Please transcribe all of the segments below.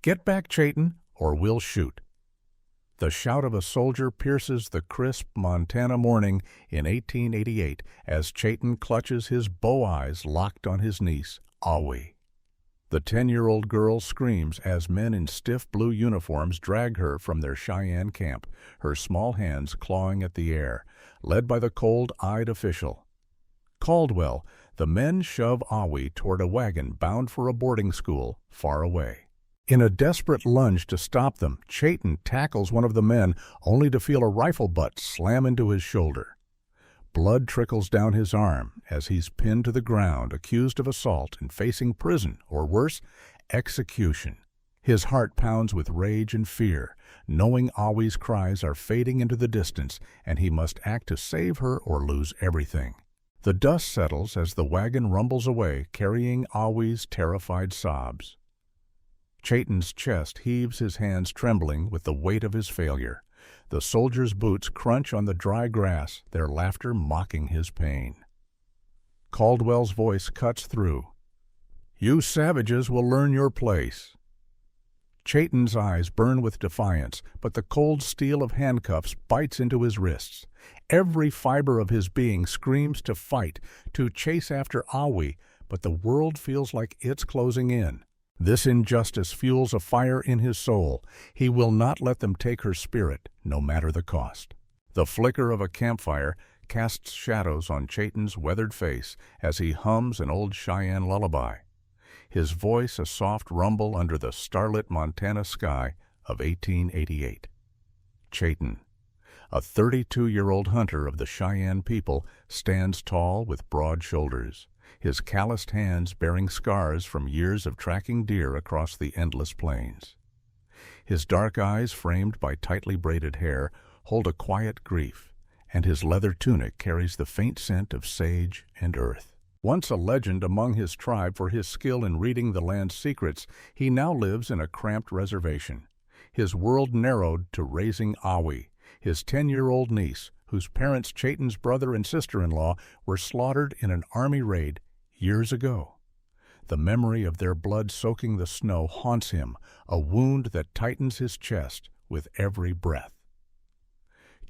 "Get back, Chayton, or we'll shoot." The shout of a soldier pierces the crisp Montana morning in 1888 as Chayton clutches his bow eyes locked on his niece, Awee. The 10-year-old girl screams as men in stiff blue uniforms drag her from their Cheyenne camp, her small hands clawing at the air, led by the cold-eyed official. Caldwell, the men shove Awee toward a wagon bound for a boarding school far away. In a desperate lunge to stop them, Chayton tackles one of the men, only to feel a rifle butt slam into his shoulder. Blood trickles down his arm as he's pinned to the ground, accused of assault and facing prison, or worse, execution. His heart pounds with rage and fear, knowing Awee's cries are fading into the distance and he must act to save her or lose everything. The dust settles as the wagon rumbles away, carrying Awee's terrified sobs. Chayton's chest heaves, his hands trembling with the weight of his failure. The soldier's boots crunch on the dry grass, their laughter mocking his pain. Caldwell's voice cuts through. "You savages will learn your place." Chayton's eyes burn with defiance, but the cold steel of handcuffs bites into his wrists. Every fiber of his being screams to fight, to chase after Awee, but the world feels like it's closing in. This injustice fuels a fire in his soul. He will not let them take her spirit, no matter the cost. The flicker of a campfire casts shadows on Chayton's weathered face as he hums an old Cheyenne lullaby, his voice a soft rumble under the starlit Montana sky of 1888. Chayton, a 32-year-old hunter of the Cheyenne people, stands tall with broad shoulders, his calloused hands bearing scars from years of tracking deer across the endless plains. His dark eyes, framed by tightly braided hair, hold a quiet grief, and his leather tunic carries the faint scent of sage and earth. Once a legend among his tribe for his skill in reading the land's secrets, he now lives in a cramped reservation, his world narrowed to raising Awee, his 10-year-old niece, whose parents, Chayton's brother and sister-in-law, were slaughtered in an army raid years ago. The memory of their blood soaking the snow haunts him, a wound that tightens his chest with every breath.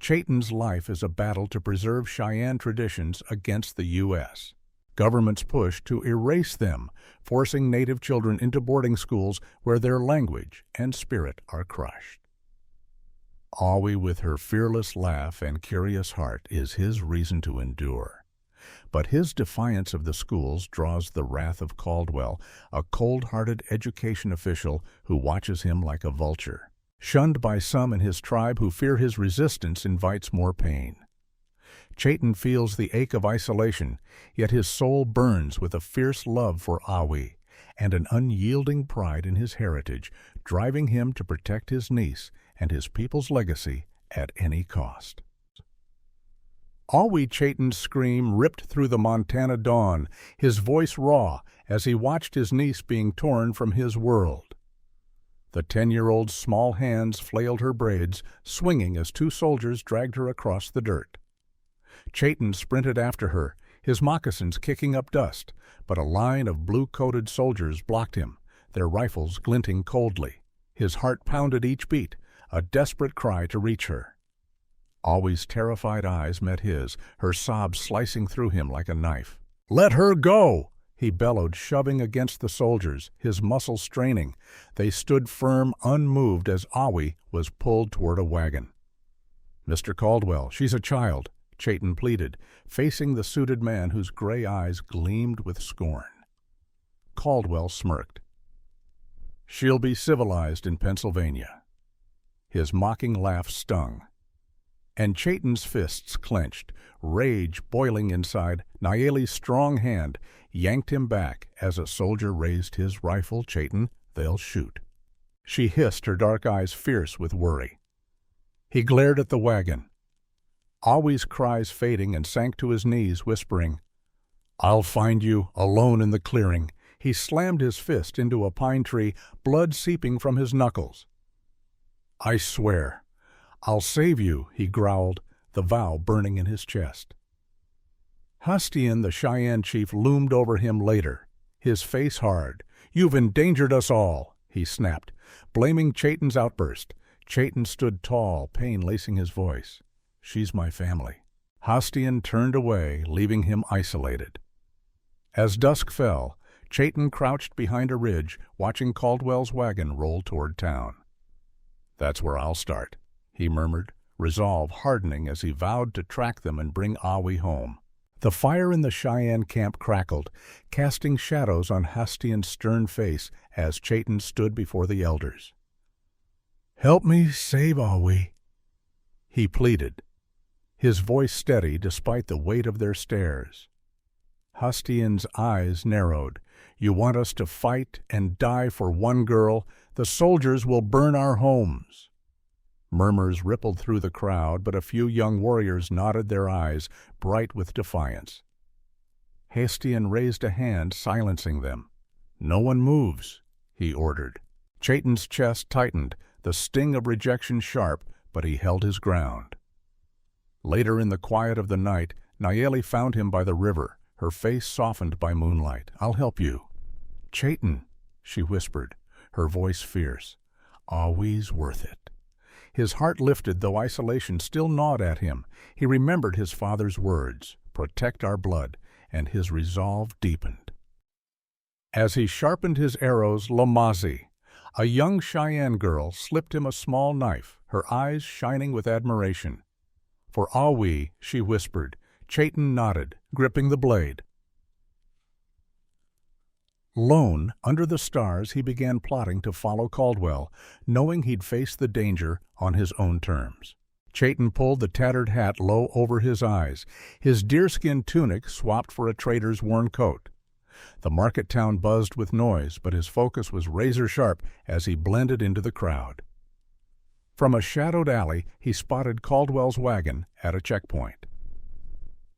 Chayton's life is a battle to preserve Cheyenne traditions against the U.S. government's push to erase them, forcing Native children into boarding schools where their language and spirit are crushed. Awee, with her fearless laugh and curious heart, is his reason to endure. But his defiance of the schools draws the wrath of Caldwell, a cold-hearted education official who watches him like a vulture. Shunned by some in his tribe who fear his resistance invites more pain. Chayton feels the ache of isolation, yet his soul burns with a fierce love for Awee and an unyielding pride in his heritage, driving him to protect his niece and his people's legacy at any cost. Awee Chayton's scream ripped through the Montana dawn, his voice raw as he watched his niece being torn from his world. The 10-year-old's small hands flailed her braids, swinging as two soldiers dragged her across the dirt. Chayton sprinted after her, his moccasins kicking up dust, but a line of blue-coated soldiers blocked him, their rifles glinting coldly. His heart pounded each beat, a desperate cry to reach her. Awee's terrified eyes met his, her sobs slicing through him like a knife. "Let her go!" he bellowed, shoving against the soldiers, his muscles straining. They stood firm, unmoved, as Awee was pulled toward a wagon. "Mr. Caldwell, she's a child," Chayton pleaded, facing the suited man whose gray eyes gleamed with scorn. Caldwell smirked. "She'll be civilized in Pennsylvania." His mocking laugh stung. And Chayton's fists clenched, rage boiling inside. Nayeli's strong hand yanked him back as a soldier raised his rifle. "Chayton, they'll shoot." She hissed, her dark eyes fierce with worry. He glared at the wagon. Awee's cries fading, and sank to his knees, whispering, "I'll find you, alone in the clearing." He slammed his fist into a pine tree, blood seeping from his knuckles. "I swear, I'll save you," he growled, the vow burning in his chest. Hastiin, the Cheyenne chief, loomed over him later, his face hard. "You've endangered us all," he snapped, blaming Chayton's outburst. Chayton stood tall, pain lacing his voice. "She's my family." Hastiin turned away, leaving him isolated. As dusk fell, Chayton crouched behind a ridge, watching Caldwell's wagon roll toward town. "That's where I'll start," he murmured, resolve hardening as he vowed to track them and bring Awee home. The fire in the Cheyenne camp crackled, casting shadows on Hastien's stern face as Chayton stood before the elders. "Help me save Awee," he pleaded, his voice steady despite the weight of their stares. Hastien's eyes narrowed. "You want us to fight and die for one girl? The soldiers will burn our homes." Murmurs rippled through the crowd, but a few young warriors nodded their eyes, bright with defiance. Hastiin raised a hand, silencing them. "No one moves," he ordered. Chayton's chest tightened, the sting of rejection sharp, but he held his ground. Later in the quiet of the night, Nayeli found him by the river, her face softened by moonlight. "I'll help you." "Chayton," she whispered, her voice fierce. "Awee's worth it." His heart lifted, though isolation still gnawed at him. He remembered his father's words, "Protect our blood," and his resolve deepened. As he sharpened his arrows, Lomasi, a young Cheyenne girl, slipped him a small knife, her eyes shining with admiration. "For Awee," she whispered. Chayton nodded, gripping the blade. Lone, under the stars, he began plotting to follow Caldwell, knowing he'd face the danger on his own terms. Chayton pulled the tattered hat low over his eyes, his deerskin tunic swapped for a trader's worn coat. The market town buzzed with noise, but his focus was razor-sharp as he blended into the crowd. From a shadowed alley, he spotted Caldwell's wagon at a checkpoint.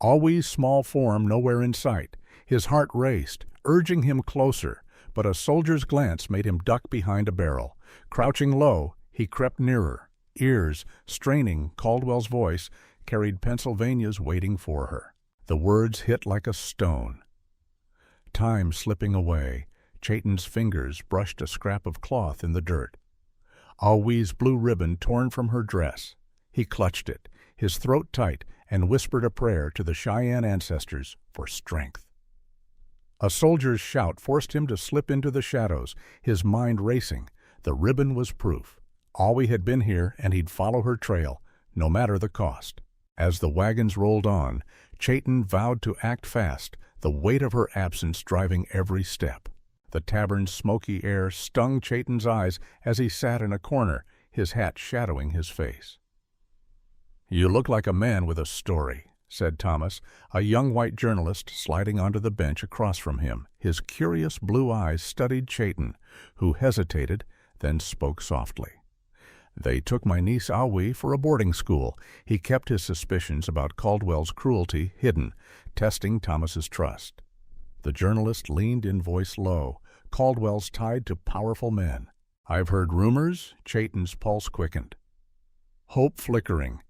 Awee's small form nowhere in sight. His heart raced, urging him closer, but a soldier's glance made him duck behind a barrel. Crouching low, he crept nearer. Ears, straining Caldwell's voice, carried Pennsylvania's waiting for her. The words hit like a stone. Time slipping away, Chayton's fingers brushed a scrap of cloth in the dirt. Awee's blue ribbon torn from her dress. He clutched it, his throat tight, and whispered a prayer to the Cheyenne ancestors for strength. A soldier's shout forced him to slip into the shadows, his mind racing. The ribbon was proof. Awee had been here, and he'd follow her trail, no matter the cost. As the wagons rolled on, Chayton vowed to act fast, the weight of her absence driving every step. The tavern's smoky air stung Chayton's eyes as he sat in a corner, his hat shadowing his face. "You look like a man with a story," said Thomas, a young white journalist sliding onto the bench across from him. His curious blue eyes studied Chayton, who hesitated, then spoke softly. "They took my niece Awee for a boarding school." He kept his suspicions about Caldwell's cruelty hidden, testing Thomas's trust. The journalist leaned in, voice low. "Caldwell's tied to powerful men." "I've heard rumors." Chayton's pulse quickened. Hope flickering.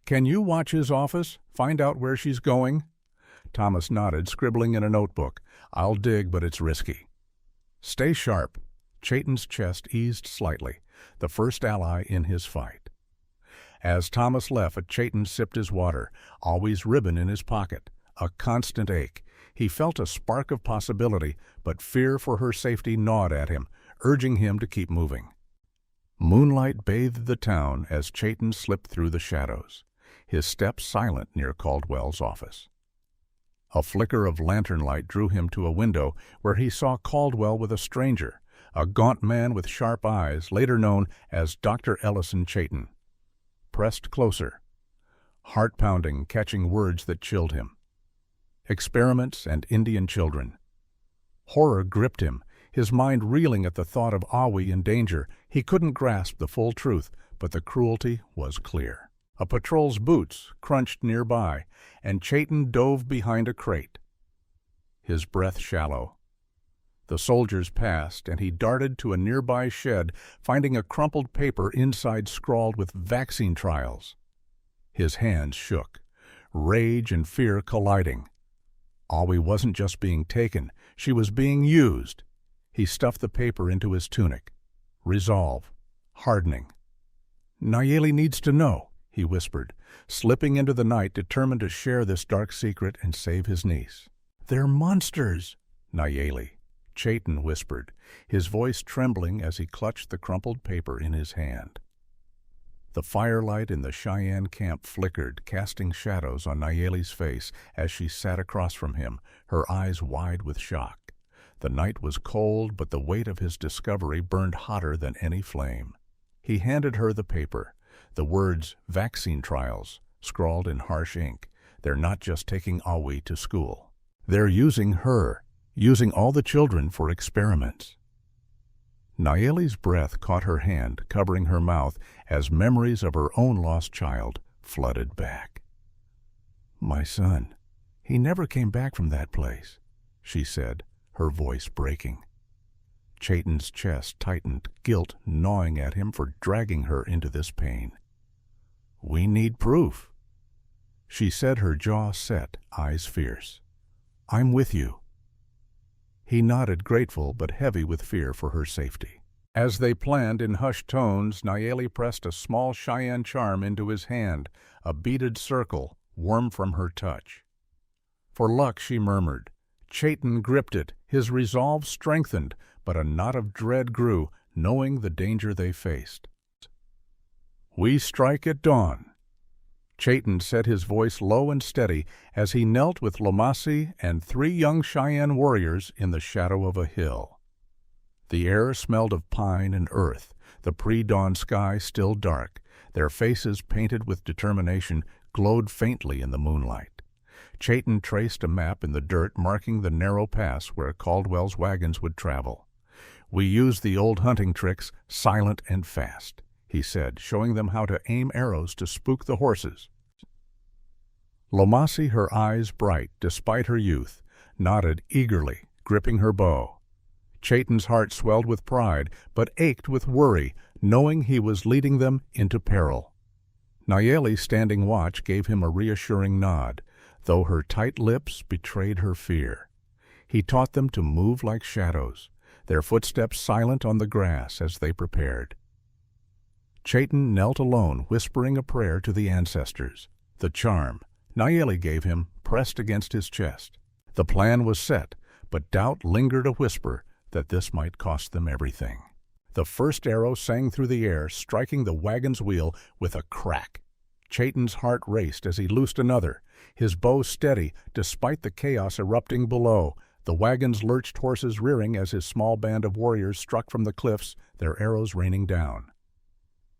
"Can you watch his office? Find out where she's going?" Thomas nodded, scribbling in a notebook. "I'll dig, but it's risky." "Stay sharp." Chayton's chest eased slightly, the first ally in his fight. As Thomas left, Chayton sipped his water, Awee's ribbon in his pocket, a constant ache. He felt a spark of possibility, but fear for her safety gnawed at him, urging him to keep moving. Moonlight bathed the town as Chayton slipped through the shadows, his steps silent near Caldwell's office. A flicker of lantern light drew him to a window where he saw Caldwell with a stranger, a gaunt man with sharp eyes, later known as Dr. Ellison Chayton. Pressed closer, heart-pounding, catching words that chilled him. Experiments and Indian children. Horror gripped him, his mind reeling at the thought of Awee in danger. He couldn't grasp the full truth, but the cruelty was clear. A patrol's boots crunched nearby, and Chayton dove behind a crate, his breath shallow. The soldiers passed, and he darted to a nearby shed, finding a crumpled paper inside scrawled with vaccine trials. His hands shook, rage and fear colliding. Awee wasn't just being taken, she was being used. He stuffed the paper into his tunic. resolve, hardening. "Nayeli needs to know," he whispered, slipping into the night determined to share this dark secret and save his niece. "They're monsters." "Nayeli," Chayton whispered, his voice trembling as he clutched the crumpled paper in his hand. The firelight in the Cheyenne camp flickered, casting shadows on Nayeli's face as she sat across from him, her eyes wide with shock. The night was cold, but the weight of his discovery burned hotter than any flame. He handed her the paper, the words "vaccine trials" scrawled in harsh ink. "They're not just taking Awee to school. They're using her, using all the children for experiments." Nayeli's breath caught her hand, covering her mouth as memories of her own lost child flooded back. "My son, he never came back from that place," she said, her voice breaking. Chayton's chest tightened, guilt gnawing at him for dragging her into this pain. "We need proof," she said, her jaw set, eyes fierce. "I'm with you." He nodded, grateful but heavy with fear for her safety. As they planned in hushed tones, Nayeli pressed a small Cheyenne charm into his hand, a beaded circle, warm from her touch. "For luck," she murmured. Chayton gripped it, his resolve strengthened, but a knot of dread grew, knowing the danger they faced. "We strike at dawn," Chayton said, his voice low and steady, as he knelt with Lomasi and 3 young Cheyenne warriors in the shadow of a hill. The air smelled of pine and earth, the pre-dawn sky still dark. Their faces, painted with determination, glowed faintly in the moonlight. Chayton traced a map in the dirt marking the narrow pass where Caldwell's wagons would travel. "We use the old hunting tricks, silent and fast," he said, showing them how to aim arrows to spook the horses. Lomasi, her eyes bright despite her youth, nodded eagerly, gripping her bow. Chayton's heart swelled with pride, but ached with worry, knowing he was leading them into peril. Nayeli, standing watch, gave him a reassuring nod, though her tight lips betrayed her fear. He taught them to move like shadows, their footsteps silent on the grass as they prepared. Chayton knelt alone, whispering a prayer to the ancestors. The charm Nayeli gave him pressed against his chest. The plan was set, but doubt lingered, a whisper that this might cost them everything. The first arrow sang through the air, striking the wagon's wheel with a crack. Chayton's heart raced as he loosed another, his bow steady despite the chaos erupting below, the wagon's lurched horses rearing as his small band of warriors struck from the cliffs, their arrows raining down.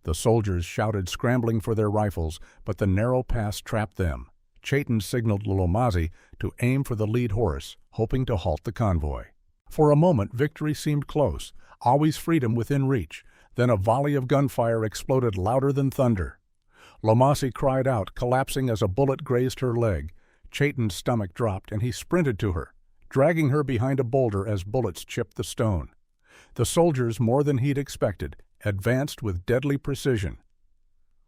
The soldiers shouted, scrambling for their rifles, but the narrow pass trapped them. Chayton signaled Lomasi to aim for the lead horse, hoping to halt the convoy. For a moment, victory seemed close, Awee's freedom within reach. Then a volley of gunfire exploded louder than thunder. Lomasi cried out, collapsing as a bullet grazed her leg. Chayton's stomach dropped, and he sprinted to her, dragging her behind a boulder as bullets chipped the stone. The soldiers, more than he'd expected, advanced with deadly precision.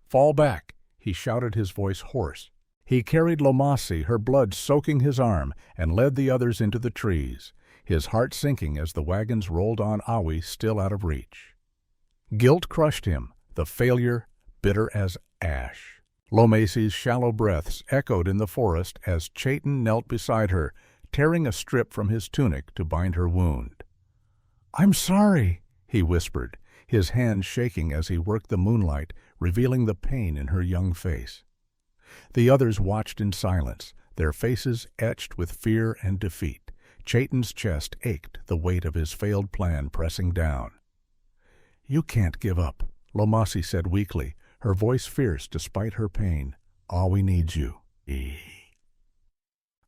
"Fall back," he shouted, his voice hoarse. He carried Lomasi, her blood soaking his arm, and led the others into the trees, his heart sinking as the wagons rolled on, Awee still out of reach. Guilt crushed him, the failure bitter as ash. Lomasi's shallow breaths echoed in the forest as Chayton knelt beside her, tearing a strip from his tunic to bind her wound. "I'm sorry," he whispered, his hand shaking as he worked the moonlight, revealing the pain in her young face. The others watched in silence, their faces etched with fear and defeat. Chayton's chest ached, the weight of his failed plan pressing down. "You can't give up," Lomasi said weakly, her voice fierce despite her pain. "Awee needs you."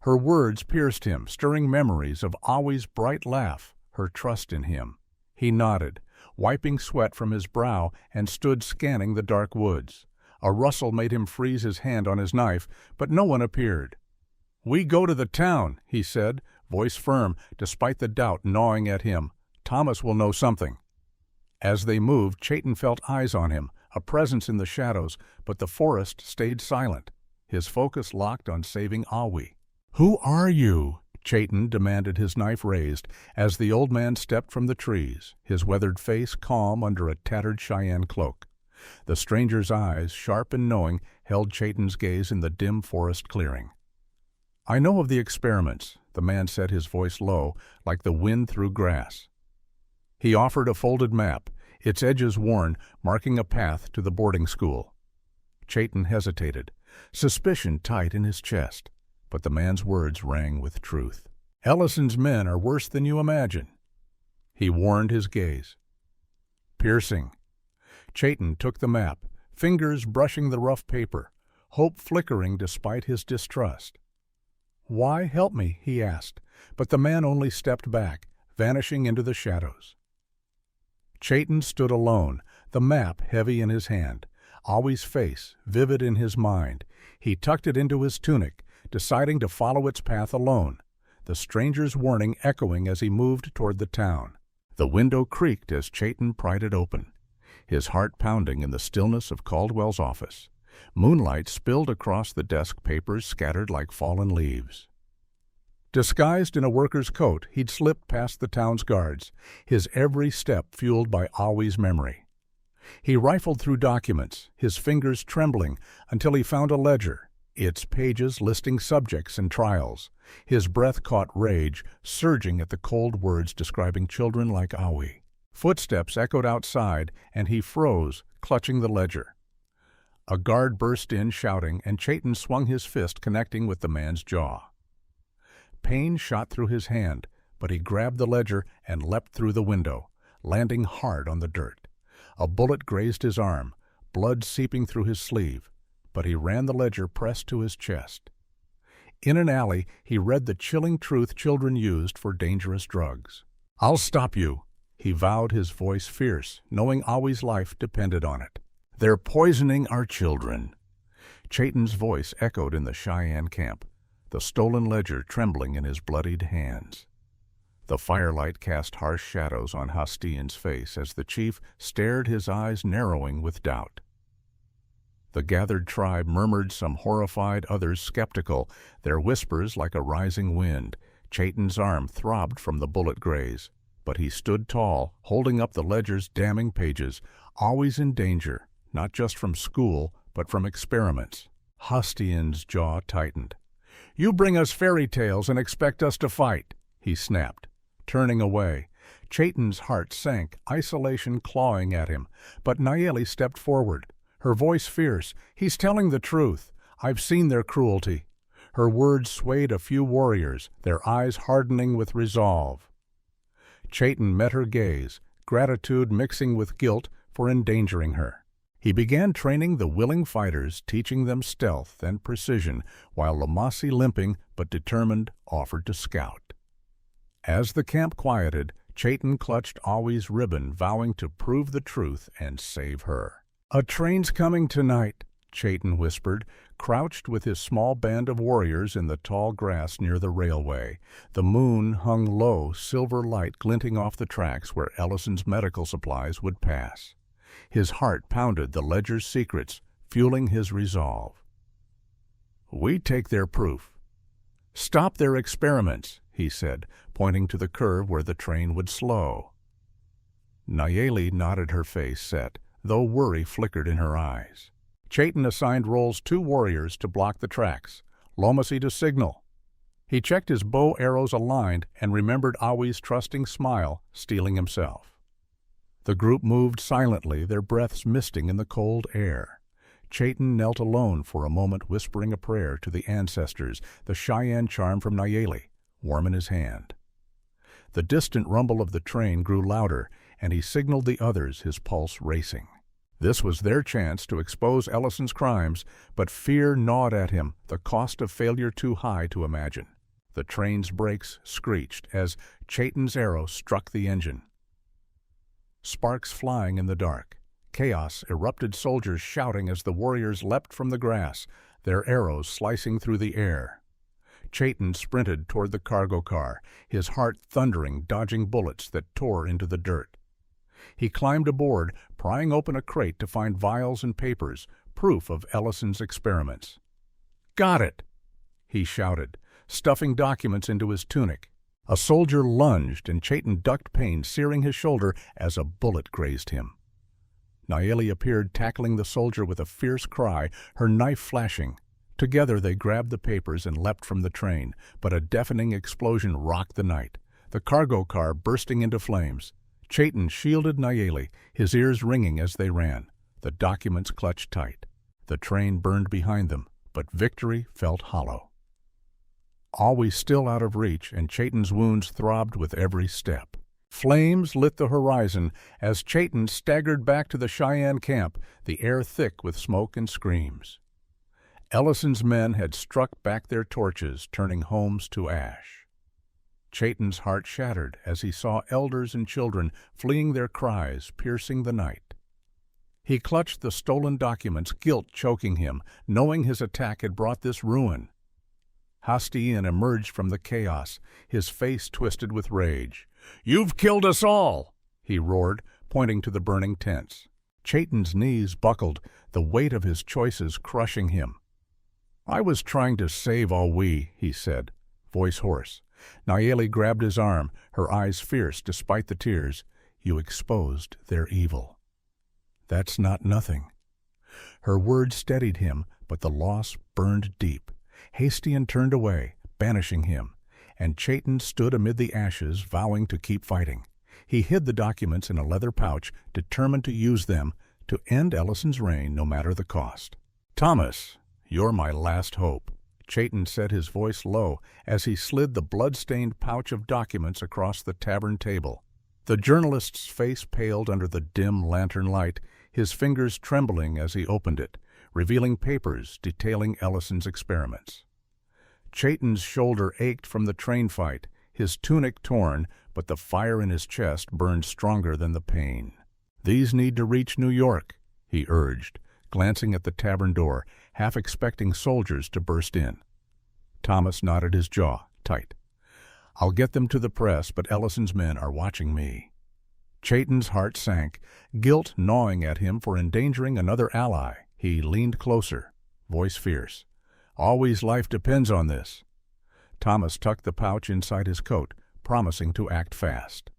Her words pierced him, stirring memories of Awee's bright laugh, her trust in him. He nodded, wiping sweat from his brow, and stood scanning the dark woods. A rustle made him freeze his hand on his knife, but no one appeared. "We go to the town," he said, voice firm, despite the doubt gnawing at him. "Thomas will know something." As they moved, Chayton felt eyes on him, a presence in the shadows, but the forest stayed silent, his focus locked on saving Awee. "Who are you?" Chayton demanded, his knife raised, as the old man stepped from the trees, his weathered face calm under a tattered Cheyenne cloak. The stranger's eyes, sharp and knowing, held Chayton's gaze in the dim forest clearing. "I know of the experiments," the man said, his voice low, like the wind through grass. He offered a folded map, its edges worn, marking a path to the boarding school. Chayton hesitated, suspicion tight in his chest, but the man's words rang with truth. "Ellison's men are worse than you imagine." He warned, his gaze piercing. Chayton took the map, fingers brushing the rough paper, hope flickering despite his distrust. "Why help me?" he asked, but the man only stepped back, vanishing into the shadows. Chayton stood alone, the map heavy in his hand, Awee's face vivid in his mind. He tucked it into his tunic, deciding to follow its path alone, the stranger's warning echoing as he moved toward the town. The window creaked as Chayton pried it open, his heart pounding in the stillness of Caldwell's office. Moonlight spilled across the desk, papers scattered like fallen leaves. Disguised in a worker's coat, he'd slipped past the town's guards, his every step fueled by Awee's memory. He rifled through documents, his fingers trembling, until he found a ledger, its pages listing subjects and trials. His breath caught rage, surging at the cold words describing children like Awee. Footsteps echoed outside, and he froze, clutching the ledger. A guard burst in, shouting, and Chayton swung his fist, connecting with the man's jaw. Pain shot through his hand, but he grabbed the ledger and leapt through the window, landing hard on the dirt. A bullet grazed his arm, blood seeping through his sleeve, but he ran the ledger pressed to his chest. In an alley, he read the chilling truth children used for dangerous drugs. "I'll stop you," he vowed, his voice fierce, knowing Awee's life depended on it. "They're poisoning our children." Chayton's voice echoed in the Cheyenne camp, the stolen ledger trembling in his bloodied hands. The firelight cast harsh shadows on Hastin's face as the chief stared, his eyes narrowing with doubt. The gathered tribe murmured, some horrified, others skeptical, their whispers like a rising wind. Chayton's arm throbbed from the bullet graze, but he stood tall, holding up the ledger's damning pages, always in danger, not just from school, but from experiments. Hastin's jaw tightened. "You bring us fairy tales and expect us to fight," he snapped, turning away. Chayton's heart sank, isolation clawing at him, but Nayeli stepped forward, her voice fierce. "He's telling the truth. I've seen their cruelty." Her words swayed a few warriors, their eyes hardening with resolve. Chayton met her gaze, gratitude mixing with guilt for endangering her. He began training the willing fighters, teaching them stealth and precision, while Lomasi, limping but determined, offered to scout. As the camp quieted, Chayton clutched Awee's ribbon, vowing to prove the truth and save her. "A train's coming tonight," Chayton whispered, crouched with his small band of warriors in the tall grass near the railway. The moon hung low, silver light glinting off the tracks where Ellison's medical supplies would pass. His heart pounded the ledger's secrets, fueling his resolve. "We take their proof. Stop their experiments," he said, pointing to the curve where the train would slow. Nayeli nodded, her face set, though worry flickered in her eyes. Chayton assigned roles 2 warriors to block the tracks, Lomasi to signal. He checked his bow arrows aligned and remembered Awee's trusting smile, steeling himself. The group moved silently, their breaths misting in the cold air. Chayton knelt alone for a moment, whispering a prayer to the ancestors, the Cheyenne charm from Nayeli, warm in his hand. The distant rumble of the train grew louder, and he signaled the others, his pulse racing. This was their chance to expose Ellison's crimes, but fear gnawed at him, the cost of failure too high to imagine. The train's brakes screeched as Chayton's arrow struck the engine. Sparks flying in the dark. Chaos erupted, soldiers shouting as the warriors leapt from the grass, their arrows slicing through the air. Chayton sprinted toward the cargo car, his heart thundering, dodging bullets that tore into the dirt. He climbed aboard, prying open a crate to find vials and papers, proof of Ellison's experiments. "Got it!" he shouted, stuffing documents into his tunic. A soldier lunged, and Chayton ducked pain, searing his shoulder as a bullet grazed him. Nayeli appeared, tackling the soldier with a fierce cry, her knife flashing. Together they grabbed the papers and leapt from the train, but a deafening explosion rocked the night, the cargo car bursting into flames. Chayton shielded Nayeli, his ears ringing as they ran. The documents clutched tight. The train burned behind them, but victory felt hollow. Awee still out of reach, and Chayton's wounds throbbed with every step. Flames lit the horizon as Chayton staggered back to the Cheyenne camp, the air thick with smoke and screams. Ellison's men had struck back their torches, turning homes to ash. Chayton's heart shattered as he saw elders and children fleeing, their cries piercing the night. He clutched the stolen documents, guilt choking him, knowing his attack had brought this ruin. Hastiin emerged from the chaos, his face twisted with rage. "You've killed us all!" he roared, pointing to the burning tents. Chayton's knees buckled, the weight of his choices crushing him. "I was trying to save Awee," he said, voice hoarse. Nayeli grabbed his arm, her eyes fierce despite the tears. "You exposed their evil." "That's not nothing." Her words steadied him, but the loss burned deep. Hastiin turned away, banishing him, and Chayton stood amid the ashes, vowing to keep fighting. He hid the documents in a leather pouch, determined to use them to end Ellison's reign no matter the cost. "Thomas, you're my last hope," Chayton said, his voice low, as he slid the blood-stained pouch of documents across the tavern table. The journalist's face paled under the dim lantern light, his fingers trembling as he opened it, revealing papers detailing Ellison's experiments. Chayton's shoulder ached from the train fight, his tunic torn, but the fire in his chest burned stronger than the pain. "These need to reach New York," he urged, glancing at the tavern door, half expecting soldiers to burst in. Thomas nodded, his jaw tight. "I'll get them to the press, but Ellison's men are watching me." Chayton's heart sank, guilt gnawing at him for endangering another ally. He leaned closer, voice fierce. "Awee's life depends on this." Thomas tucked the pouch inside his coat, promising to act fast.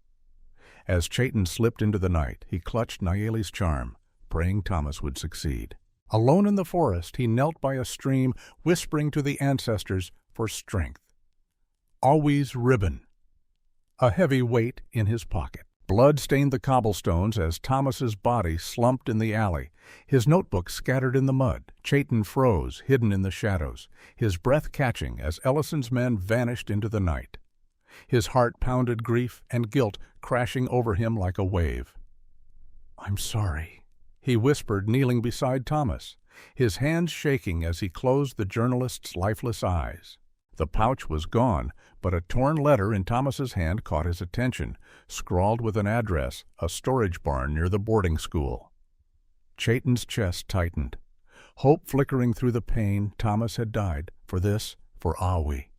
As Chayton slipped into the night, he clutched Nayeli's charm, praying Thomas would succeed. Alone in the forest, he knelt by a stream, whispering to the ancestors for strength. Awee's ribbon. A heavy weight in his pocket. Blood stained the cobblestones as Thomas's body slumped in the alley, his notebook scattered in the mud. Chayton froze, hidden in the shadows, his breath catching as Ellison's men vanished into the night. His heart pounded, grief and guilt crashing over him like a wave. "I'm sorry," he whispered, kneeling beside Thomas, his hands shaking as he closed the journalist's lifeless eyes. The pouch was gone, but a torn letter in Thomas's hand caught his attention, scrawled with an address, a storage barn near the boarding school. Chayton's chest tightened. Hope flickering through the pain. Thomas had died for this, for Awee.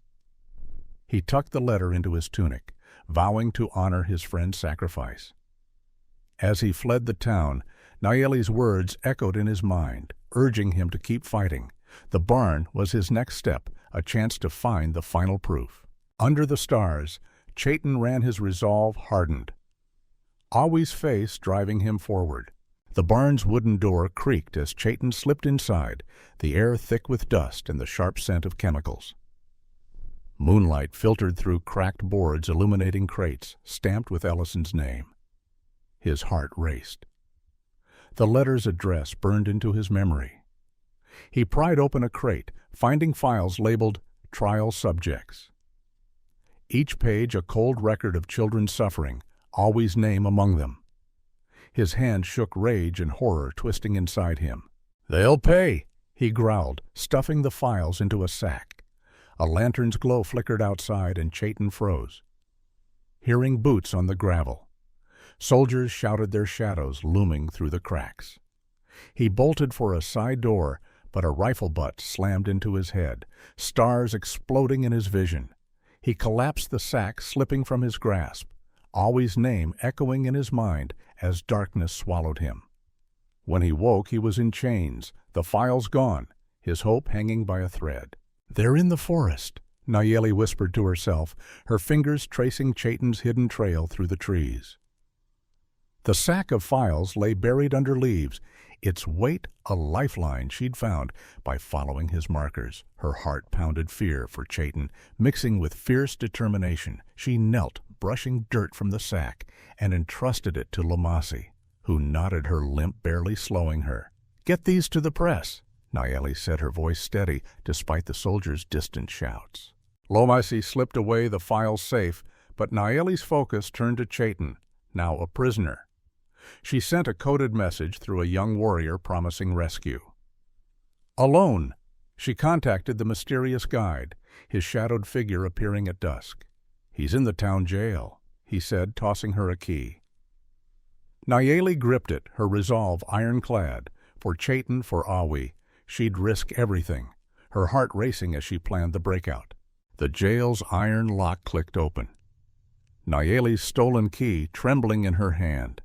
He tucked the letter into his tunic, vowing to honor his friend's sacrifice. As he fled the town, Nayeli's words echoed in his mind, urging him to keep fighting. The barn was his next step, a chance to find the final proof. Under the stars, Chayton ran, his resolve hardened. Awee's face driving him forward. The barn's wooden door creaked as Chayton slipped inside, the air thick with dust and the sharp scent of chemicals. Moonlight filtered through cracked boards, illuminating crates stamped with Ellison's name. His heart raced. The letter's address burned into his memory. He pried open a crate, finding files labeled Trial Subjects. Each page a cold record of children's suffering, Awee's name among them. His hand shook, rage and horror twisting inside him. "They'll pay," he growled, stuffing the files into a sack. A lantern's glow flickered outside and Chayton froze, hearing boots on the gravel. Soldiers shouted, their shadows looming through the cracks. He bolted for a side door, but a rifle butt slammed into his head, stars exploding in his vision. He collapsed, the sack slipping from his grasp, Awee's name echoing in his mind as darkness swallowed him. When he woke, he was in chains, the files gone, his hope hanging by a thread. "They're in the forest," Nayeli whispered to herself, her fingers tracing Chayton's hidden trail through the trees. The sack of files lay buried under leaves, its weight a lifeline she'd found by following his markers. Her heart pounded fear for Chayton, mixing with fierce determination. She knelt, brushing dirt from the sack, and entrusted it to Lomasi, who nodded, her limp barely slowing her. "Get these to the press," Nayeli said, her voice steady despite the soldiers' distant shouts. Lomasi slipped away the files safe, but Nayeli's focus turned to Chayton, now a prisoner. She sent a coded message through a young warrior promising rescue. Alone, she contacted the mysterious guide, his shadowed figure appearing at dusk. "He's in the town jail," he said, tossing her a key. Nayeli gripped it, her resolve ironclad. For Chayton, for Awee, she'd risk everything, her heart racing as she planned the breakout. The jail's iron lock clicked open, Nayeli's stolen key trembling in her hand.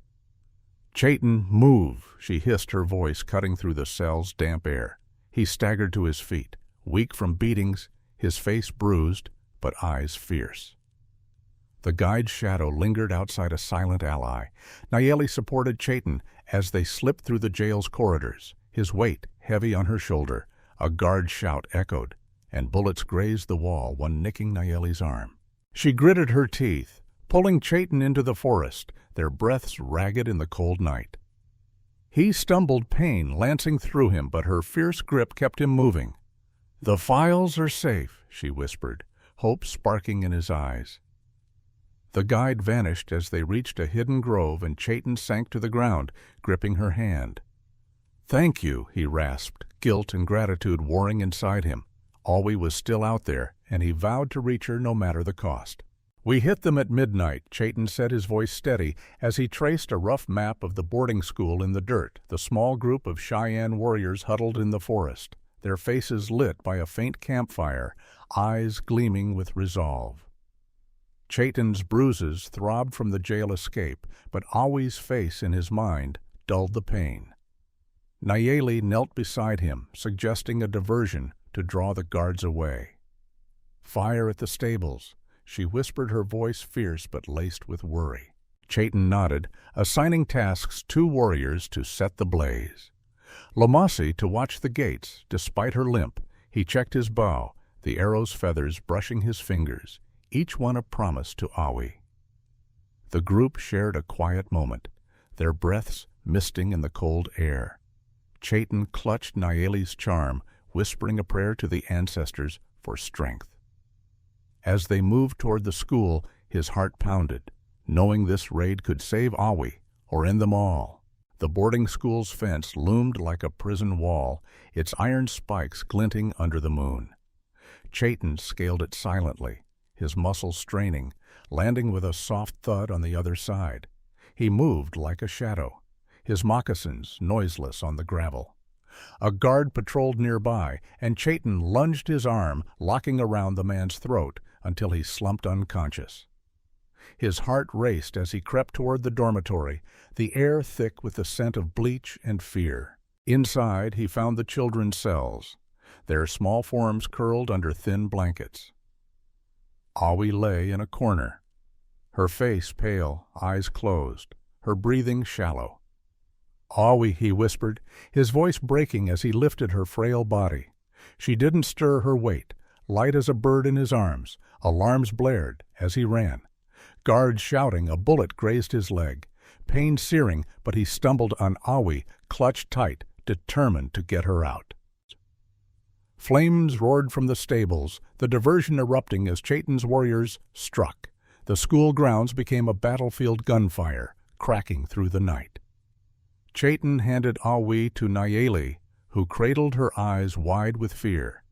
"Chayton, move," she hissed, her voice cutting through the cell's damp air. He staggered to his feet, weak from beatings, his face bruised, but eyes fierce. The guide's shadow lingered outside, a silent ally. Nayeli supported Chayton as they slipped through the jail's corridors, his weight heavy on her shoulder. A guard's shout echoed, and bullets grazed the wall, one nicking Nayeli's arm. She gritted her teeth, pulling Chayton into the forest, their breaths ragged in the cold night. He stumbled, pain lancing through him, but her fierce grip kept him moving. "The files are safe," she whispered, hope sparking in his eyes. The guide vanished as they reached a hidden grove, and Chayton sank to the ground, gripping her hand. "Thank you," he rasped, guilt and gratitude warring inside him. Awee was still out there, and he vowed to reach her no matter the cost. "We hit them at midnight," Chayton said, his voice steady, as he traced a rough map of the boarding school in the dirt. The small group of Cheyenne warriors huddled in the forest, their faces lit by a faint campfire, eyes gleaming with resolve. Chayton's bruises throbbed from the jail escape, but Awee's face in his mind dulled the pain. Nayeli knelt beside him, suggesting a diversion to draw the guards away. "Fire at the stables," she whispered, her voice fierce but laced with worry. Chayton nodded, assigning tasks 2 warriors to set the blaze. Lomasi to watch the gates. Despite her limp, he checked his bow, the arrow's feathers brushing his fingers, each one a promise to Awee. The group shared a quiet moment, their breaths misting in the cold air. Chayton clutched Nayeli's charm, whispering a prayer to the ancestors for strength. As they moved toward the school, his heart pounded, knowing this raid could save Awee or end them all. The boarding school's fence loomed like a prison wall, its iron spikes glinting under the moon. Chayton scaled it silently, his muscles straining, landing with a soft thud on the other side. He moved like a shadow, his moccasins noiseless on the gravel. A guard patrolled nearby, and Chayton lunged his arm, locking around the man's throat until he slumped unconscious. His heart raced as he crept toward the dormitory, the air thick with the scent of bleach and fear. Inside, he found the children's cells, their small forms curled under thin blankets. Awee lay in a corner, her face pale, eyes closed, her breathing shallow. "Awee," he whispered, his voice breaking as he lifted her frail body. She didn't stir her weight, light as a bird in his arms. Alarms blared as he ran. Guards shouting, a bullet grazed his leg. Pain searing, but he stumbled on Awee, clutched tight, determined to get her out. Flames roared from the stables, the diversion erupting as Chayton's warriors struck. The school grounds became a battlefield, gunfire cracking through the night. Chayton handed Awee to Nayeli, who cradled her eyes wide with fear.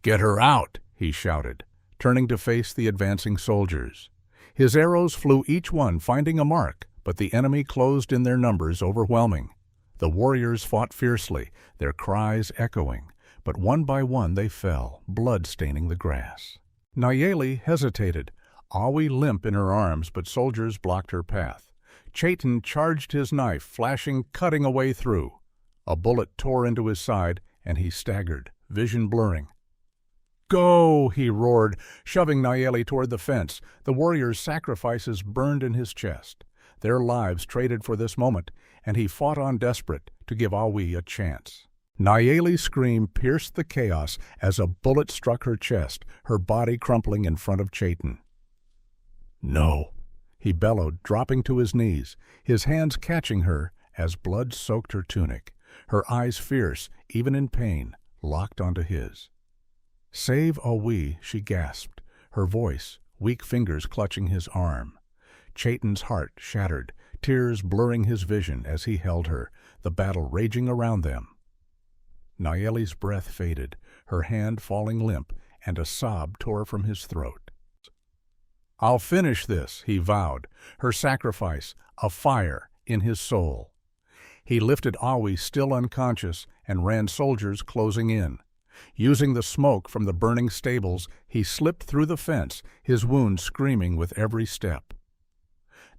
"Get her out," he shouted, turning to face the advancing soldiers. His arrows flew, each one finding a mark, but the enemy closed in, their numbers overwhelming. The warriors fought fiercely, their cries echoing, but one by one they fell, blood staining the grass. Nayeli hesitated, Awee limp in her arms, but soldiers blocked her path. Chayton charged, his knife flashing, cutting a way through. A bullet tore into his side, and he staggered, vision blurring. "Go!" he roared, shoving Nayeli toward the fence. The warrior's sacrifices burned in his chest. Their lives traded for this moment, and he fought on desperate to give Awee a chance. Nayeli's scream pierced the chaos as a bullet struck her chest, her body crumpling in front of Chayton. "No," he bellowed, dropping to his knees, his hands catching her as blood soaked her tunic, her eyes fierce, even in pain, locked onto his. "Save Awee," she gasped, her voice, weak fingers clutching his arm. Chayton's heart shattered, tears blurring his vision as he held her, the battle raging around them. Nayeli's breath faded, her hand falling limp, and a sob tore from his throat. "I'll finish this," he vowed, her sacrifice, a fire in his soul. He lifted Awee still unconscious and ran soldiers closing in. Using the smoke from the burning stables, he slipped through the fence, his wounds screaming with every step.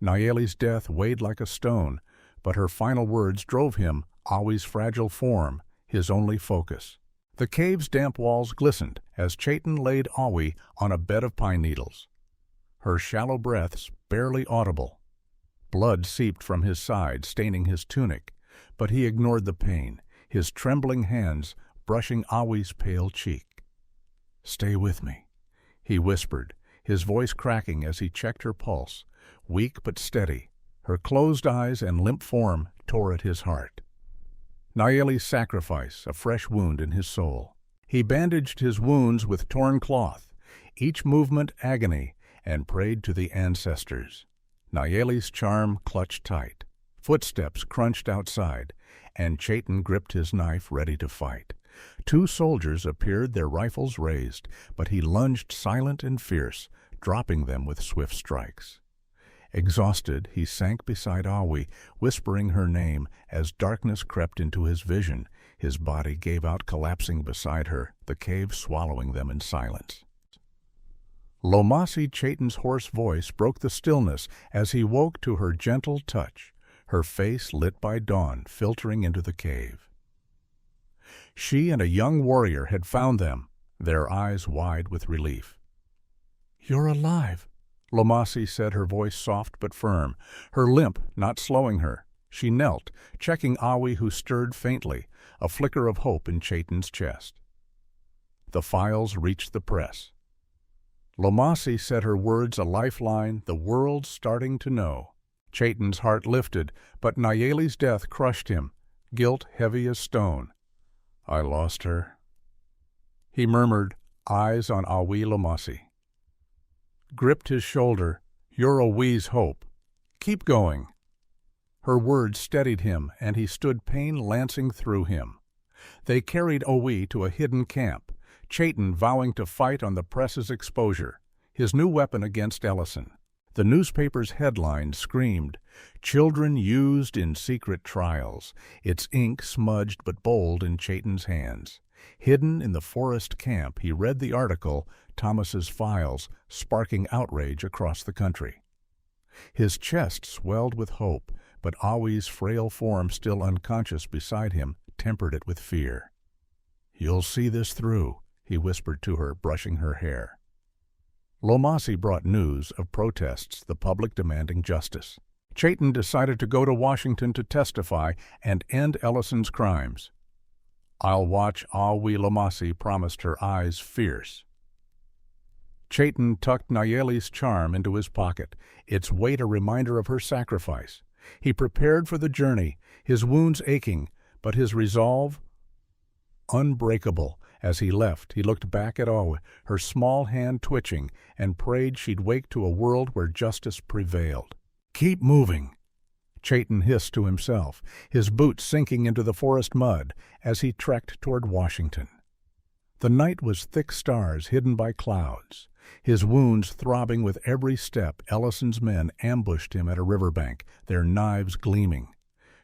Nayeli's death weighed like a stone, but her final words drove him, Awee's fragile form, his only focus. The cave's damp walls glistened as Chayton laid Awee on a bed of pine needles, her shallow breaths barely audible. Blood seeped from his side, staining his tunic, but he ignored the pain, his trembling hands brushing Awee's pale cheek. "Stay with me," he whispered, his voice cracking as he checked her pulse, weak but steady. Her closed eyes and limp form tore at his heart. Nayeli's sacrifice, a fresh wound in his soul. He bandaged his wounds with torn cloth, each movement agony, and prayed to the ancestors. Nayeli's charm clutched tight. Footsteps crunched outside, and Chayton gripped his knife ready to fight. Two soldiers appeared, their rifles raised, but he lunged silent and fierce, dropping them with swift strikes. Exhausted, he sank beside Awee, whispering her name as darkness crept into his vision. His body gave out, collapsing beside her, the cave swallowing them in silence. Lomasi, Chayton's hoarse voice, broke the stillness as he woke to her gentle touch, her face lit by dawn filtering into the cave. She and a young warrior had found them, their eyes wide with relief. "You're alive," Lomasi said, her voice soft but firm, her limp not slowing her. She knelt, checking Awee, who stirred faintly, a flicker of hope in Chayton's chest. The files reached the press. Lomasi said, her words a lifeline the world's starting to know. Chayton's heart lifted, but Nayeli's death crushed him, guilt heavy as stone. "I lost her," he murmured, eyes on Awee. Lomasi gripped his shoulder. "You're Awee's hope. Keep going." Her words steadied him, and he stood, pain lancing through him. They carried Awee to a hidden camp, Chayton vowing to fight on the press's exposure, his new weapon against Ellison. The newspaper's headline screamed, "Children used in secret trials," its ink smudged but bold in Chayton's hands. Hidden in the forest camp, he read the article, Thomas's files, sparking outrage across the country. His chest swelled with hope, but Awee's frail form, still unconscious beside him, tempered it with fear. "You'll see this through," he whispered to her, brushing her hair. Lomasi brought news of protests, the public demanding justice. Chayton decided to go to Washington to testify and end Ellison's crimes. "I'll watch," Awee. Lomasi promised, her eyes fierce. Chayton tucked Nayeli's charm into his pocket, its weight a reminder of her sacrifice. He prepared for the journey, his wounds aching, but his resolve unbreakable. As he left, he looked back at Awee, her small hand twitching, and prayed she'd wake to a world where justice prevailed. "Keep moving," Chayton hissed to himself, his boots sinking into the forest mud as he trekked toward Washington. The night was thick stars hidden by clouds. His wounds throbbing with every step, Ellison's men ambushed him at a riverbank, their knives gleaming.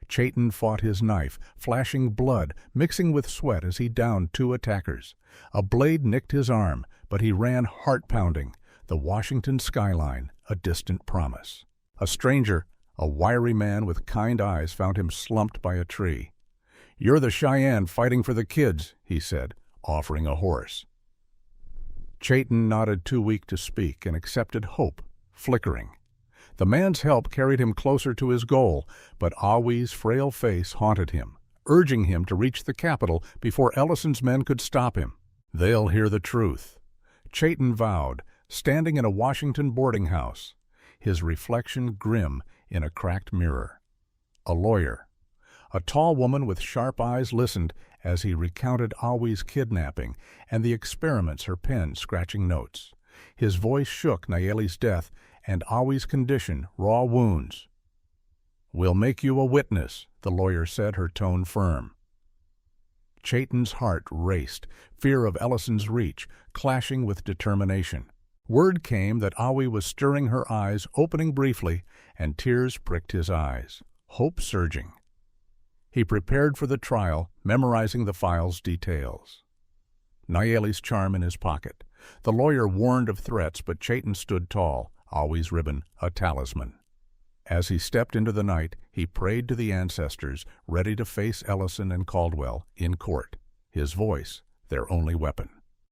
Chayton fought his knife, flashing blood, mixing with sweat as he downed two attackers. A blade nicked his arm, but he ran heart-pounding, the Washington skyline, a distant promise. A stranger, a wiry man with kind eyes, found him slumped by a tree. "You're the Cheyenne fighting for the kids," he said, offering a horse. Chayton nodded, too weak to speak, and accepted hope, flickering. The man's help carried him closer to his goal, but Awee's frail face haunted him, urging him to reach the capital before Ellison's men could stop him. "They'll hear the truth," Chayton vowed, standing in a Washington boarding house, his reflection grim in a cracked mirror. A lawyer. A tall woman with sharp eyes listened as he recounted Awee's kidnapping and the experiments, her pen scratching notes. His voice shook Nayeli's death and Awee's condition, raw wounds. "We'll make you a witness," the lawyer said, her tone firm. Chayton's heart raced, fear of Ellison's reach, clashing with determination. Word came that Awee was stirring her eyes, opening briefly, and tears pricked his eyes, hope surging. He prepared for the trial, memorizing the file's details. Nayeli's charm in his pocket. The lawyer warned of threats, but Chayton stood tall, Awee's ribbon a talisman. As he stepped into the night, he prayed to the ancestors, ready to face Ellison and Caldwell in court, his voice their only weapon.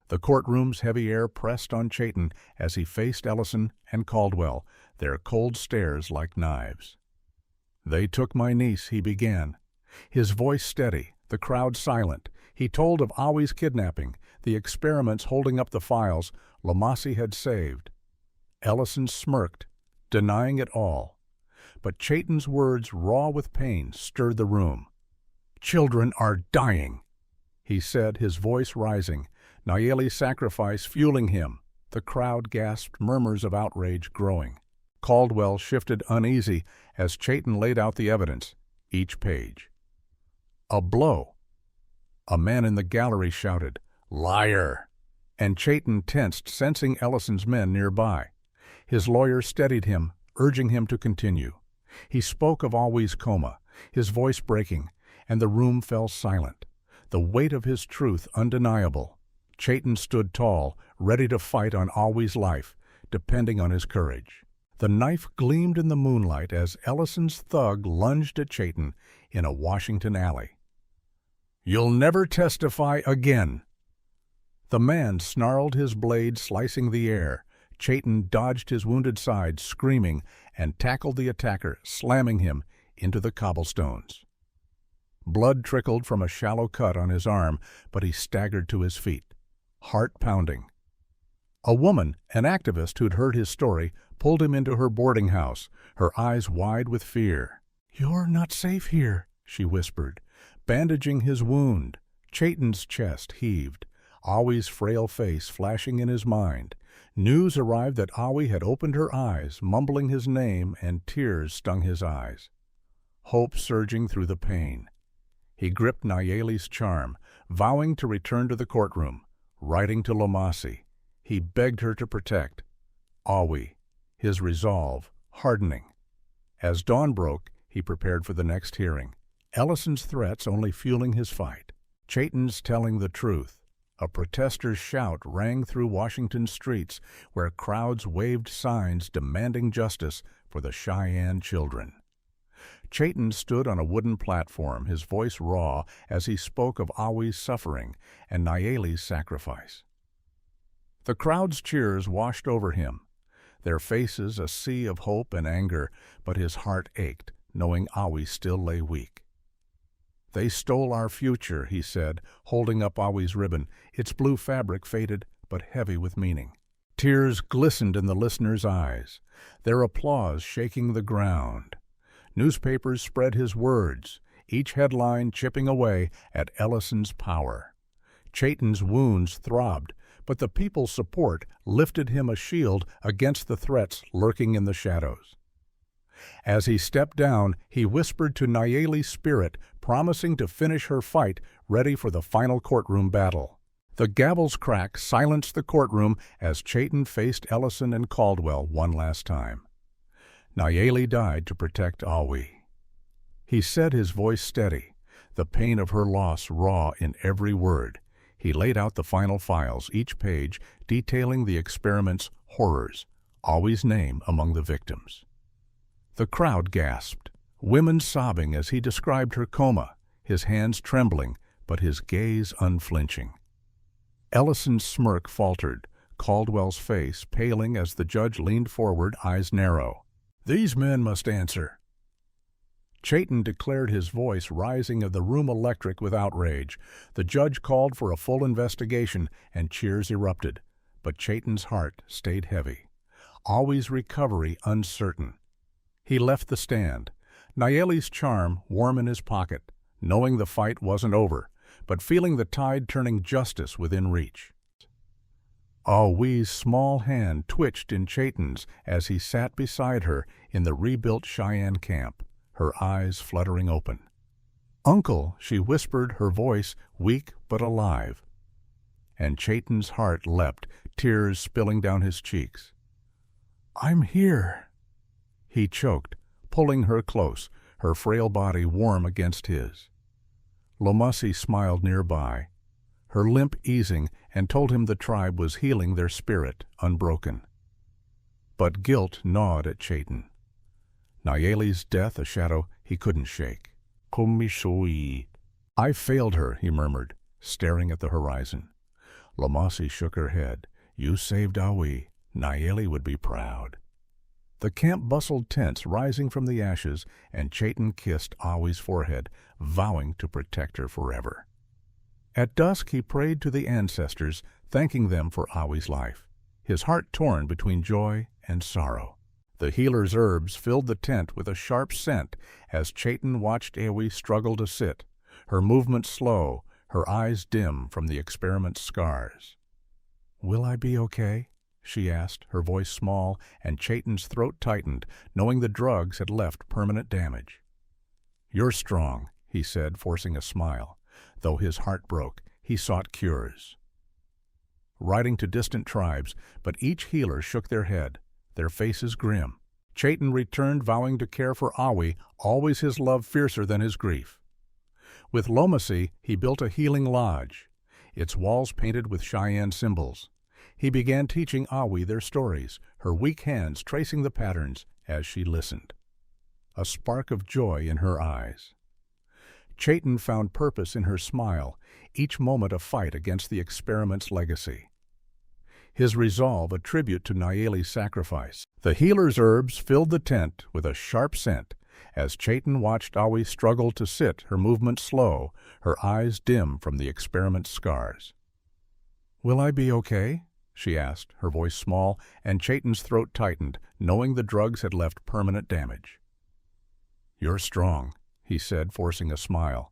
The courtroom's heavy air pressed on Chayton as he faced Ellison and Caldwell, their cold stares like knives. "They took my niece," he began. His voice steady, the crowd silent. He told of Awee's kidnapping, the experiments holding up the files Lomasi had saved. Ellison smirked, denying it all. But Chayton's words, raw with pain, stirred the room. "Children are dying," he said, his voice rising, Nayeli's sacrifice fueling him. The crowd gasped, murmurs of outrage growing. Caldwell shifted uneasy as Chayton laid out the evidence, each page. A blow. A man in the gallery shouted, "Liar!" And Chayton tensed, sensing Ellison's men nearby. His lawyer steadied him, urging him to continue. He spoke of Awee's coma, his voice breaking, and the room fell silent, the weight of his truth undeniable. Chayton stood tall, ready to fight on Awee's life, depending on his courage. The knife gleamed in the moonlight as Ellison's thug lunged at Chayton in a Washington alley. "You'll never testify again." The man snarled, his blade slicing the air. Chayton dodged his wounded side, screaming, and tackled the attacker, slamming him into the cobblestones. Blood trickled from a shallow cut on his arm, but he staggered to his feet, heart pounding. A woman, an activist who'd heard his story, pulled him into her boarding house, her eyes wide with fear. "You're not safe here," she whispered, bandaging his wound. Chayton's chest heaved, Awee's frail face flashing in his mind. News arrived that Awee had opened her eyes, mumbling his name, and tears stung his eyes. Hope surging through the pain. He gripped Nayeli's charm, vowing to return to the courtroom. Writing to Lomasi, he begged her to protect Awee, his resolve hardening. As dawn broke, he prepared for the next hearing. Ellison's threats only fueling his fight. Chayton's telling the truth. A protester's shout rang through Washington's streets, where crowds waved signs demanding justice for the Cheyenne children. Chayton stood on a wooden platform, his voice raw as he spoke of Awee's suffering and Nayeli's sacrifice. The crowd's cheers washed over him, their faces a sea of hope and anger, but his heart ached, knowing Awee still lay weak. "They stole our future," he said, holding up Awee's ribbon, its blue fabric faded but heavy with meaning. Tears glistened in the listeners' eyes, their applause shaking the ground. Newspapers spread his words, each headline chipping away at Ellison's power. Chayton's wounds throbbed, but the people's support lifted him a shield against the threats lurking in the shadows. As he stepped down, he whispered to Nayeli's spirit, promising to finish her fight, ready for the final courtroom battle. The gavel's crack silenced the courtroom as Chayton faced Ellison and Caldwell one last time. Nayeli died to protect Awee. He said, his voice steady, the pain of her loss raw in every word. He laid out the final files, each page detailing the experiment's horrors, Awee's name among the victims. The crowd gasped, women sobbing as he described her coma, his hands trembling, but his gaze unflinching. Ellison's smirk faltered, Caldwell's face paling as the judge leaned forward, eyes narrow. "These men must answer." Chayton declared, his voice rising of the room electric with outrage. The judge called for a full investigation, and cheers erupted. But Chayton's heart stayed heavy. Awee's recovery uncertain. He left the stand, Nayeli's charm warm in his pocket, knowing the fight wasn't over, but feeling the tide turning justice within reach. Awee's small hand twitched in Chayton's as he sat beside her in the rebuilt Cheyenne camp, her eyes fluttering open. "Uncle," she whispered, her voice weak but alive. And Chayton's heart leapt, tears spilling down his cheeks. "I'm here," he choked, pulling her close, her frail body warm against his. Lomasi smiled nearby, her limp easing, and told him the tribe was healing their spirit, unbroken. But guilt gnawed at Chayton. Nayeli's death a shadow he couldn't shake. "Komishui." "I failed her," he murmured, staring at the horizon. Lomasi shook her head. "You saved Awee. Nayeli would be proud." The camp bustled tense, rising from the ashes, and Chayton kissed Awee's forehead, vowing to protect her forever. At dusk he prayed to the ancestors, thanking them for Awee's life, his heart torn between joy and sorrow. The healer's herbs filled the tent with a sharp scent as Chayton watched Awee struggle to sit, her movements slow, her eyes dim from the experiment's scars. "Will I be okay?" she asked, her voice small, and Chayton's throat tightened, knowing the drugs had left permanent damage. "You're strong," he said, forcing a smile. Though his heart broke, he sought cures. Writing to distant tribes, but each healer shook their head, their faces grim. Chayton returned, vowing to care for Awee, always his love fiercer than his grief. With Lomasi, he built a healing lodge, its walls painted with Cheyenne symbols. He began teaching Awee their stories, her weak hands tracing the patterns as she listened. A spark of joy in her eyes. Chayton found purpose in her smile, each moment a fight against the experiment's legacy. His resolve a tribute to Nayeli's sacrifice. The healer's herbs filled the tent with a sharp scent as Chayton watched Awee struggle to sit, her movements slow, her eyes dim from the experiment's scars. "Will I be okay?" she asked, her voice small, and Chayton's throat tightened, knowing the drugs had left permanent damage. "You're strong," he said, forcing a smile.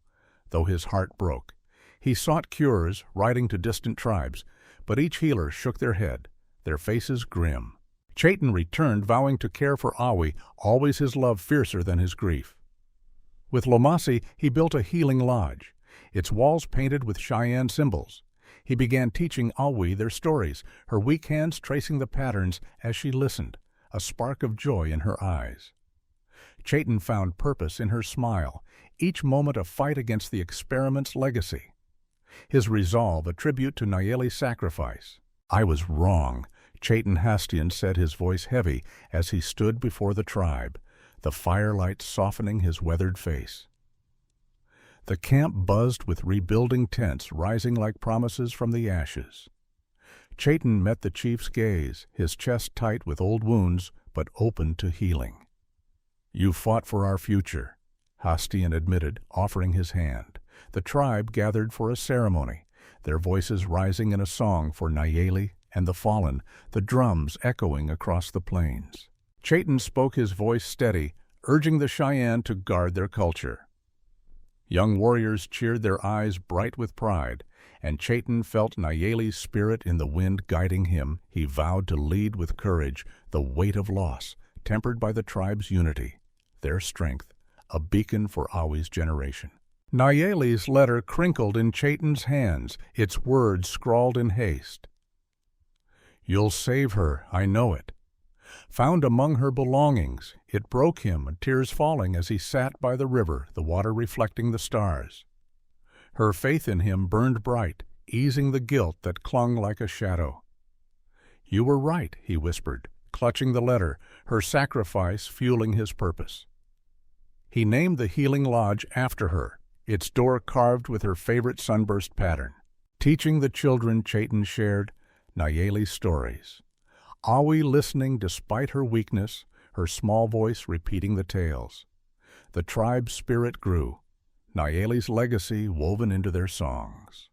Though his heart broke, he sought cures, writing to distant tribes, but each healer shook their head, their faces grim. Chayton returned, vowing to care for Awee, always his love fiercer than his grief. With Lomasi, he built a healing lodge, its walls painted with Cheyenne symbols. He began teaching Awee their stories, her weak hands tracing the patterns as she listened, a spark of joy in her eyes. Chayton found purpose in her smile, each moment a fight against the experiment's legacy. His resolve a tribute to Nayeli's sacrifice. "I was wrong," Chayton Hastiin said, his voice heavy as he stood before the tribe, the firelight softening his weathered face. The camp buzzed with rebuilding tents rising like promises from the ashes. Chayton met the chief's gaze, his chest tight with old wounds but open to healing. "You fought for our future," Hastiin admitted, offering his hand. The tribe gathered for a ceremony, their voices rising in a song for Nayeli and the fallen, the drums echoing across the plains. Chayton spoke, his voice steady, urging the Cheyenne to guard their culture. Young warriors cheered, their eyes bright with pride, and Chayton felt Nayeli's spirit in the wind guiding him. He vowed to lead with courage, the weight of loss, tempered by the tribe's unity, their strength, a beacon for Awee's generation. Nayeli's letter crinkled in Chayton's hands, its words scrawled in haste. "You'll save her, I know it." Found among her belongings, it broke him, tears falling as he sat by the river, the water reflecting the stars. Her faith in him burned bright, easing the guilt that clung like a shadow. "You were right," he whispered, clutching the letter, her sacrifice fueling his purpose. He named the healing lodge after her, its door carved with her favorite sunburst pattern. Teaching the children Chayton shared, Nayeli's stories. Awee listening despite her weakness, her small voice repeating the tales. The tribe's spirit grew, Nayeli's legacy woven into their songs.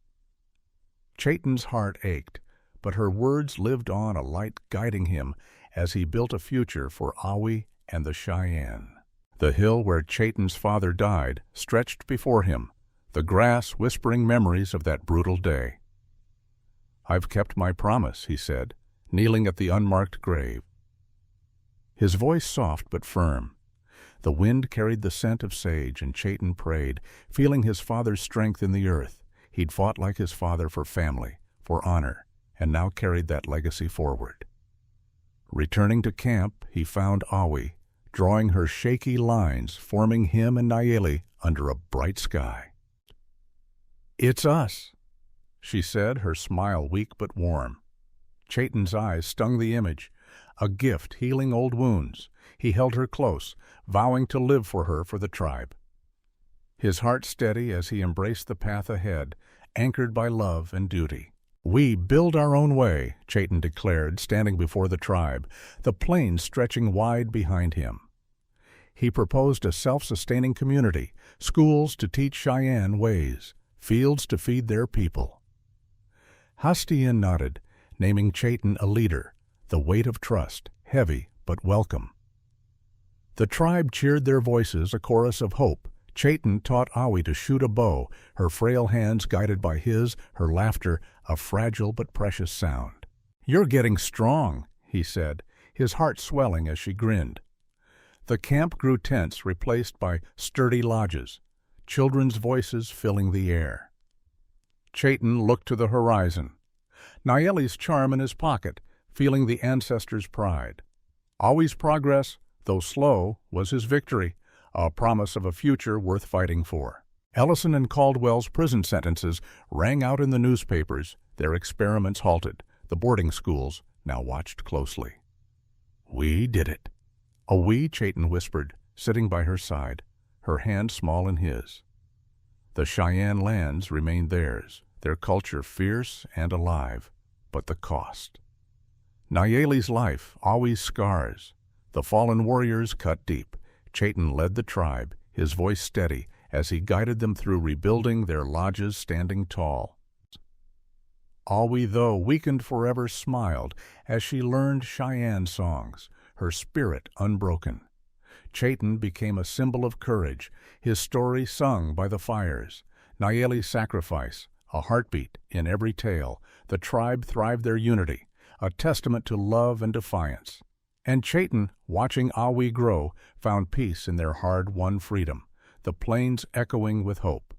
Chayton's heart ached, but her words lived on, a light guiding him as he built a future for Awee and the Cheyenne. The hill where Chayton's father died stretched before him, the grass whispering memories of that brutal day. "I've kept my promise," he said, kneeling at the unmarked grave. His voice soft but firm. The wind carried the scent of sage, and Chayton prayed, feeling his father's strength in the earth. He'd fought like his father for family, for honor, and now carried that legacy forward. Returning to camp, he found Awee, drawing her shaky lines, forming him and Nayeli under a bright sky. "It's us," she said, her smile weak but warm. Chayton's eyes stung the image, a gift healing old wounds. He held her close, vowing to live for her for the tribe. His heart steady as he embraced the path ahead, anchored by love and duty. "We build our own way," Chayton declared, standing before the tribe, the plains stretching wide behind him. He proposed a self-sustaining community, schools to teach Cheyenne ways, fields to feed their people. Hastiin nodded, naming Chayton a leader, the weight of trust, heavy but welcome. The tribe cheered their voices, a chorus of hope. Chayton taught Awee to shoot a bow, her frail hands guided by his, her laughter a fragile but precious sound. "You're getting strong," he said, his heart swelling as she grinned. The camp grew tense, replaced by sturdy lodges, children's voices filling the air. Chayton looked to the horizon, Nayeli's charm in his pocket, feeling the ancestors' pride. Awee's progress, though slow, was his victory, a promise of a future worth fighting for. Ellison and Caldwell's prison sentences rang out in the newspapers, their experiments halted. The boarding schools now watched closely. "We did it." "Awee," Chayton whispered, sitting by her side, her hand small in his. The Cheyenne lands remained theirs, their culture fierce and alive, but the cost. Nayeli's life, Awee's scars, the fallen warriors cut deep. Chayton led the tribe, his voice steady, as he guided them through rebuilding their lodges standing tall. Awee, though weakened forever, smiled as she learned Cheyenne songs, her spirit unbroken. Chayton became a symbol of courage, his story sung by the fires. Nayeli's sacrifice, a heartbeat in every tale. The tribe thrived their unity, a testament to love and defiance. And Chayton, watching Awee grow, found peace in their hard-won freedom, the plains echoing with hope.